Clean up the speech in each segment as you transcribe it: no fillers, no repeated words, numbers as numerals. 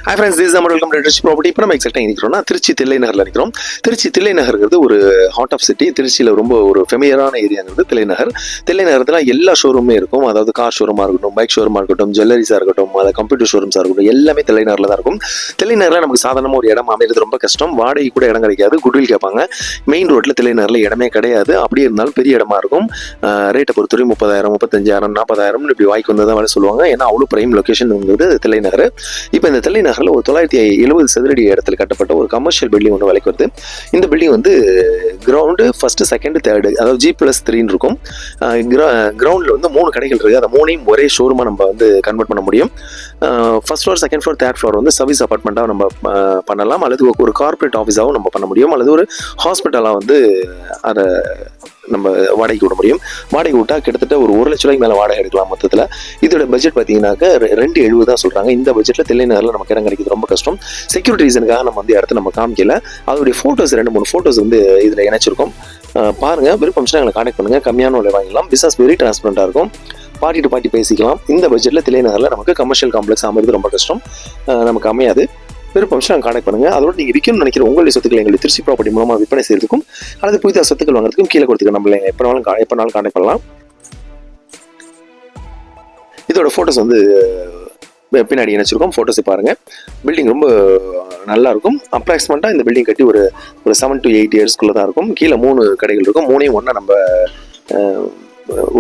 Hi friends, this நம்ம welcome to Trichy property. இப்போ நம்ம எக்ஸாக்டாக நிற்கிறோம்னா திருச்சி தில்லை நகரில் நிற்கிறோம். திருச்சி தில்லை நகர்ங்கிறது ஒரு ஹார்ட் ஆஃப் சிட்டி. திருச்சியில் ரொம்ப ஒரு ஃபெமிலியரான ஏரியாங்கிறது தில்லை நகர். தில்லை நகரத்தில் எல்லா ஷோரூமே இருக்கும். அதாவது கார் ஷோரூமாக இருக்கட்டும், பைக் ஷோரூமாக இருக்கட்டும், ஜுவல்லரிஸாக இருக்கட்டும், அதாவது கம்ப்யூட்டர் ஷோரூம்ஸாக இருக்கட்டும், எல்லாமே தில்லை நகரில் தான் இருக்கும். தில்லை நகரில் நமக்கு சாதாரணமாக ஒரு இடம் அமைகிறது ரொம்ப கஷ்டம். வாடகை கூட இடம் கிடைக்காது, குட்வில் கேட்பாங்க. மெயின் ரோட்டில் தில்லை நகரில் இடமே கிடையாது. அப்படி இருந்தாலும் பெரிய இடமா இருக்கும். ரேட்டை பொறுத்தவரை 30,000, 35,000, 40,000 இப்படி வாய்க்கு வந்ததான் வேலை சொல்லுவாங்க. ஏன்னா அவ்வளோ பிரைம் லொக்கேஷன்ங்கிறது தில்லை நகர். இப்போ இந்த தில்லை நகரில் ஒரு 970 சதுரடி இடத்துல கட்டப்பட்ட ஒரு கமர்ஷியல் பில்டிங் ஒன்று விலைக்கு வருது. இந்த பில்டிங் வந்து கிரவுண்டு ஃபர்ஸ்ட், செகண்ட், தேர்டு, அதாவது G+3 இருக்கும். கிரவுண்டில் வந்து 3 கடைகள் இருக்குது. அதை 3ஐயும் ஒரே ஷோரூமாக நம்ம வந்து கன்வெர்ட் பண்ண முடியும். First floor, second floor, third floor வந்து சர்வீஸ் அப்பார்ட்மெண்ட்டாக நம்ம பண்ணலாம், அல்லது ஒரு கார்பரேட் ஆஃபீஸாகவும் நம்ம பண்ண முடியும், அல்லது ஒரு ஹாஸ்பிட்டலாக வந்து அதை நம்ம வாடகைக்கு விட முடியும். வாடகை விட்டால் கிட்டத்தட்ட ஒரு 1 லட்ச ரூபாய்க்கு மேலே வாடகை எடுக்கலாம் மொத்தத்தில். இதோட பட்ஜெட் பார்த்தீங்கன்னாக்க 270 தான் சொல்கிறாங்க. இந்த பட்ஜெட்டில் தில்லை நகரில் நமக்கு இடம் கிடைக்கிறது ரொம்ப கஷ்டம். செக்யூரிட்டி ரீசனுக்காக நம்ம வந்து இடத்த நம்ம காமிக்கல. அதோடைய ஃபோட்டோஸ் 2-3 ஃபோட்டோஸ் வந்து இதில் இணைச்சிருக்கோம். பாருங்கள், விருப்பம்னா எங்களை கான்டெக்ட் பண்ணுங்கள். கம்மியான விலை வாங்கிக்கலாம். பிஸ்னஸ் வெரி டிரான்ஸ்பரண்டாக இருக்கும். பார்ட்டி டு பார்ட்டி பேசிக்கலாம். இந்த பட்ஜெட்டில் தில்லை நகரில் நமக்கு கமர்ஷியல் காம்ப்ளெக்ஸ் அமைகிறது ரொம்ப கஷ்டம், நமக்கு அமையாது. விருப்பம் நாங்கள் கான்டெக்ட் பண்ணுங்க. அதோட நீங்கள் விற்கணும்னு நினைக்கிற உங்களுடைய சொத்துக்களை எங்களுடைய திருச்சி ப்ராப்பர்ட்டி மூலமாக விற்பனை செய்யறதுக்கும் அல்லது புதிதாக சொத்துக்கள் வாங்குறதுக்கும் கீழே கொடுத்துக்க நம்மள எப்போனாலும் கான்டெக்ட் பண்ணலாம். இதோட ஃபோட்டோஸ் வந்து பின்னாடி இணைச்சிருக்கோம். ஃபோட்டோஸை பாருங்கள். பில்டிங் ரொம்ப நல்லா இருக்கும். அப்ராக்சிமேட்டாக இந்த பில்டிங் கட்டி ஒரு 7 to 8 இயர்ஸ்க்குள்ளே தான் இருக்கும். கீழே 3 கடைகள் இருக்கும். 3ஐயும் ஒன்றா நம்ம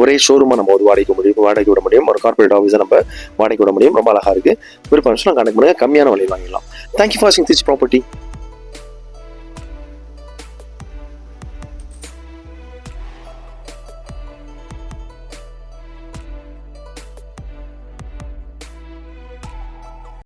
ஒரே ஷோரூமாக நம்ம ஒரு வாடகைக்கு விட முடியும். ஒரு கார்பரேட் ஆஃபீஸை நம்ம வாடகைக்கு விட முடியும். ரொம்ப அழகாக இருக்குது. விருப்பம் கான்டெக்ட் பண்ணுங்கள். கம்மியான விலையில் வாங்கிடலாம். தேங்க்யூ ஃபார் வாட்சிங் திருச்சி ப்ராப்பர்ட்டி.